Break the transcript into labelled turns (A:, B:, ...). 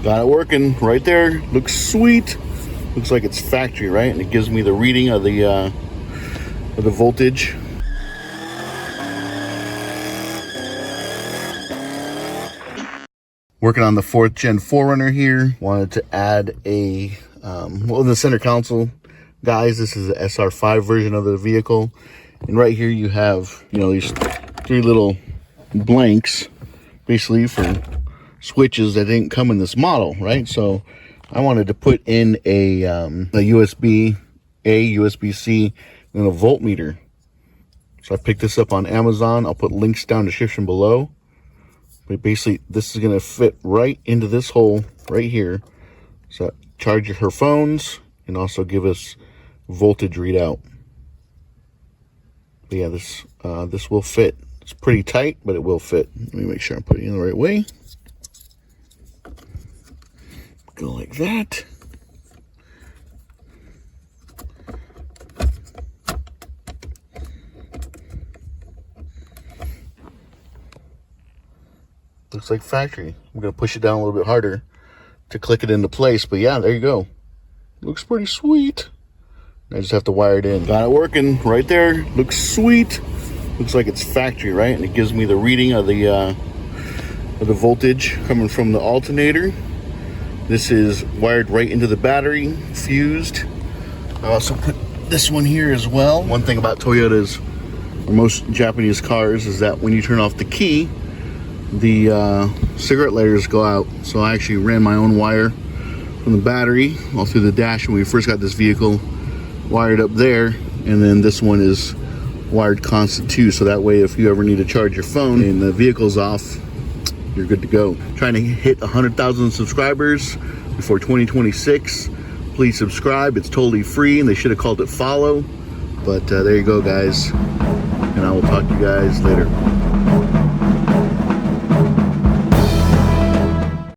A: Got it working right there. Looks sweet. Looks like it's factory, right? And it gives me the reading of the voltage. Working on the 4th gen 4Runner here. Wanted to add a, well, the center console, guys, this is the SR5 version of the vehicle. And right here you have, you know, these 3 little blanks, basically for switches that didn't come in this model, right? So I wanted to put in a USB-A, USB-C, and a voltmeter. So I picked this up on Amazon. I'll put links down in the description below. But basically, this is going to fit right into this hole right here. So charge her phones and also give us voltage readout. But yeah, this will fit. It's pretty tight, but it will fit. Let me make sure I'm putting it in the right way. Go like that. Looks like factory. I'm going to push it down a little bit harder to click it into place. But yeah, there you go. Looks pretty sweet. I just have to wire it in. Got it working right there. Looks sweet. Looks like it's factory, right? And it gives me the reading of the voltage coming from the alternator. This is wired right into the battery, fused. I also put this one here as well. One thing about Toyotas, or most Japanese cars, is that when you turn off the key, the cigarette lighters go out. So I actually ran my own wire from the battery all through the dash when we first got this vehicle, wired up there, and then this one is wired constant too, so that way if you ever need to charge your phone and the vehicle's off, you're good to go. Trying to hit 100,000 subscribers before 2026. Please subscribe. It's totally free, and they should have called it follow, but there you go, guys, and I will talk to you guys later.